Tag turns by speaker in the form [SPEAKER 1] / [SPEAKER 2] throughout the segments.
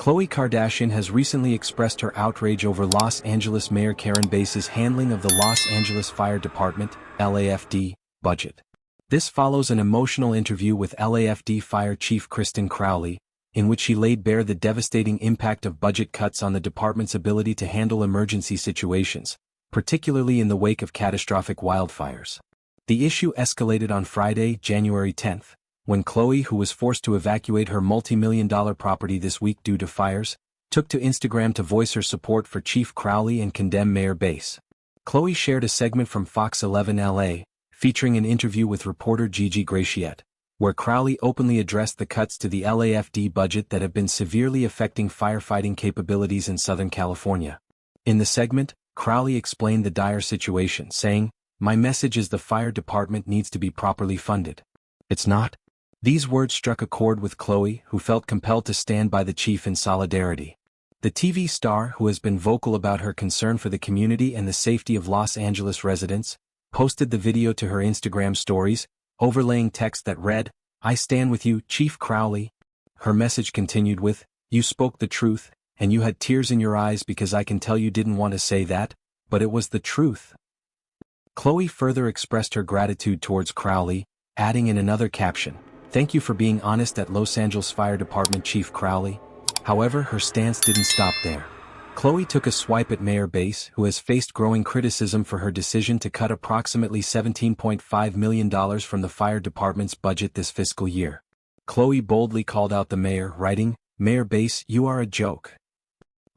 [SPEAKER 1] Khloe Kardashian has recently expressed her outrage over Los Angeles Mayor Karen Bass's handling of the Los Angeles Fire Department, LAFD, budget. This follows an emotional interview with LAFD Fire Chief Kristin Crowley, in which she laid bare the devastating impact of budget cuts on the department's ability to handle emergency situations, particularly in the wake of catastrophic wildfires. The issue escalated on Friday, January 10, when Khloe, who was forced to evacuate her multi-million-dollar property this week due to fires, took to Instagram to voice her support for Chief Crowley and condemn Mayor Bass. Khloe shared a segment from Fox 11 LA, featuring an interview with reporter Gigi Graciette, where Crowley openly addressed the cuts to the LAFD budget that have been severely affecting firefighting capabilities in Southern California. In the segment, Crowley explained the dire situation, saying, "My message is the fire department needs to be properly funded. It's not." These words struck a chord with Khloe, who felt compelled to stand by the chief in solidarity. The TV star, who has been vocal about her concern for the community and the safety of Los Angeles residents, posted the video to her Instagram stories, overlaying text that read, "I stand with you, Chief Crowley." Her message continued with, "You spoke the truth, and you had tears in your eyes because I can tell you didn't want to say that, but it was the truth." Khloe further expressed her gratitude towards Crowley, adding in another caption, "Thank you for being honest at Los Angeles Fire Department Chief Crowley." However, her stance didn't stop there. Khloe took a swipe at Mayor Bass, who has faced growing criticism for her decision to cut approximately $17.5 million from the fire department's budget this fiscal year. Khloe boldly called out the mayor, writing, "Mayor Bass, you are a joke."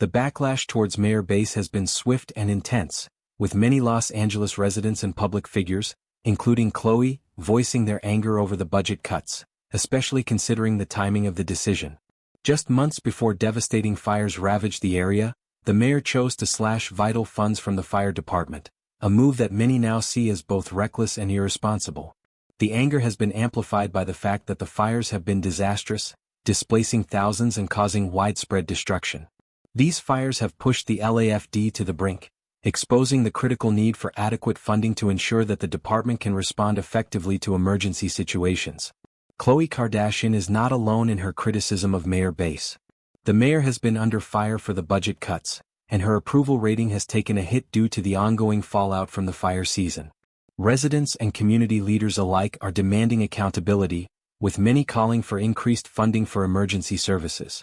[SPEAKER 1] The backlash towards Mayor Bass has been swift and intense, with many Los Angeles residents and public figures, including Khloe, voicing their anger over the budget cuts, especially considering the timing of the decision. Just months before devastating fires ravaged the area, the mayor chose to slash vital funds from the fire department, a move that many now see as both reckless and irresponsible. The anger has been amplified by the fact that the fires have been disastrous, displacing thousands and causing widespread destruction. These fires have pushed the LAFD to the brink, exposing the critical need for adequate funding to ensure that the department can respond effectively to emergency situations. Khloe Kardashian is not alone in her criticism of Mayor Bass. The mayor has been under fire for the budget cuts, and her approval rating has taken a hit due to the ongoing fallout from the fire season. Residents and community leaders alike are demanding accountability, with many calling for increased funding for emergency services.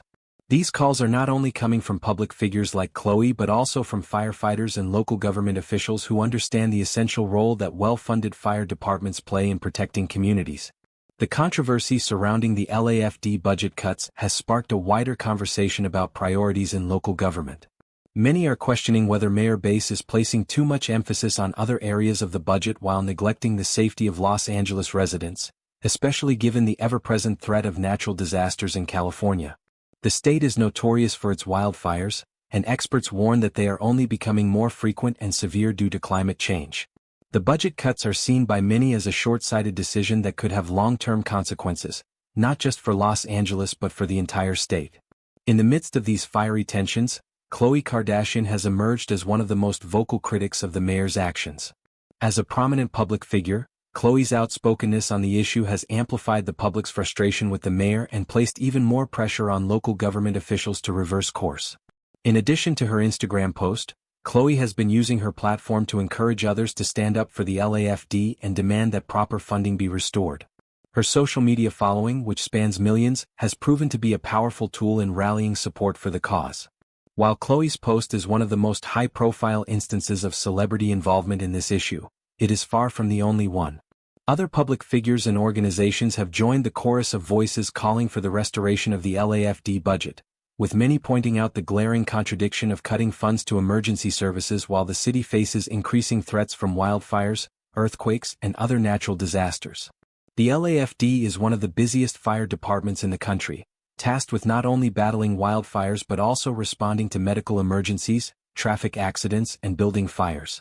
[SPEAKER 1] These calls are not only coming from public figures like Khloe but also from firefighters and local government officials who understand the essential role that well-funded fire departments play in protecting communities. The controversy surrounding the LAFD budget cuts has sparked a wider conversation about priorities in local government. Many are questioning whether Mayor Bass is placing too much emphasis on other areas of the budget while neglecting the safety of Los Angeles residents, especially given the ever-present threat of natural disasters in California. The state is notorious for its wildfires, and experts warn that they are only becoming more frequent and severe due to climate change. The budget cuts are seen by many as a short-sighted decision that could have long-term consequences, not just for Los Angeles but for the entire state. In the midst of these fiery tensions, Khloe Kardashian has emerged as one of the most vocal critics of the mayor's actions. As a prominent public figure, Khloe's outspokenness on the issue has amplified the public's frustration with the mayor and placed even more pressure on local government officials to reverse course. In addition to her Instagram post, Khloe has been using her platform to encourage others to stand up for the LAFD and demand that proper funding be restored. Her social media following, which spans millions, has proven to be a powerful tool in rallying support for the cause. While Khloe's post is one of the most high-profile instances of celebrity involvement in this issue, it is far from the only one. Other public figures and organizations have joined the chorus of voices calling for the restoration of the LAFD budget, with many pointing out the glaring contradiction of cutting funds to emergency services while the city faces increasing threats from wildfires, earthquakes, and other natural disasters. The LAFD is one of the busiest fire departments in the country, tasked with not only battling wildfires but also responding to medical emergencies, traffic accidents, and building fires.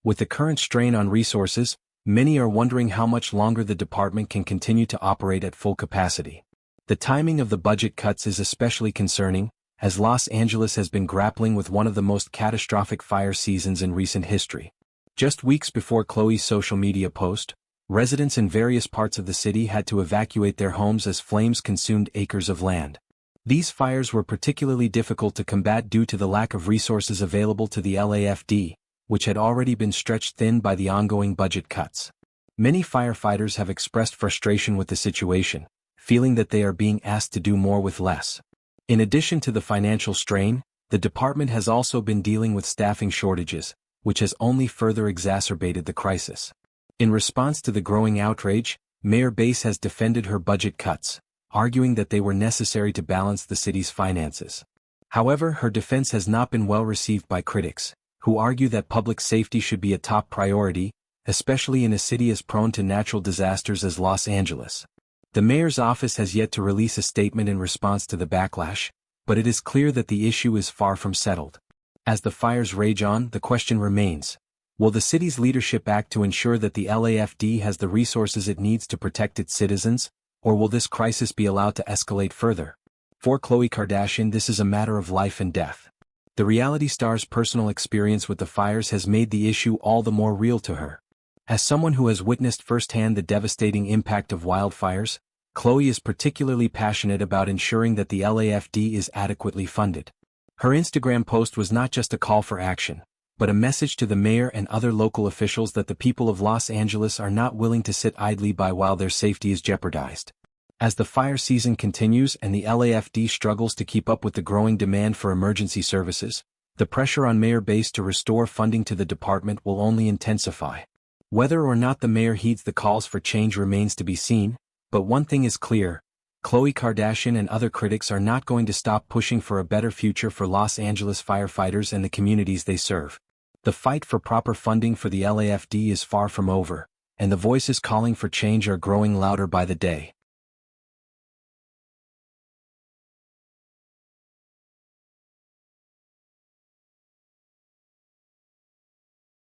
[SPEAKER 1] With the current strain on resources, many are wondering how much longer the department can continue to operate at full capacity. The timing of the budget cuts is especially concerning, as Los Angeles has been grappling with one of the most catastrophic fire seasons in recent history. Just weeks before Khloe's social media post, residents in various parts of the city had to evacuate their homes as flames consumed acres of land. These fires were particularly difficult to combat due to the lack of resources available to the LAFD, which had already been stretched thin by the ongoing budget cuts. Many firefighters have expressed frustration with the situation, feeling that they are being asked to do more with less. In addition to the financial strain, the department has also been dealing with staffing shortages, which has only further exacerbated the crisis. In response to the growing outrage, Mayor Bass has defended her budget cuts, arguing that they were necessary to balance the city's finances. However, her defense has not been well received by critics, who argue that public safety should be a top priority, especially in a city as prone to natural disasters as Los Angeles. The mayor's office has yet to release a statement in response to the backlash, but it is clear that the issue is far from settled. As the fires rage on, the question remains: will the city's leadership act to ensure that the LAFD has the resources it needs to protect its citizens, or will this crisis be allowed to escalate further? For Khloe Kardashian, this is a matter of life and death. The reality star's personal experience with the fires has made the issue all the more real to her. As someone who has witnessed firsthand the devastating impact of wildfires, Khloe is particularly passionate about ensuring that the LAFD is adequately funded. Her Instagram post was not just a call for action, but a message to the mayor and other local officials that the people of Los Angeles are not willing to sit idly by while their safety is jeopardized. As the fire season continues and the LAFD struggles to keep up with the growing demand for emergency services, the pressure on Mayor Bass to restore funding to the department will only intensify. Whether or not the mayor heeds the calls for change remains to be seen, but one thing is clear: Khloe Kardashian and other critics are not going to stop pushing for a better future for Los Angeles firefighters and the communities they serve. The fight for proper funding for the LAFD is far from over, and the voices calling for change are growing louder by the day.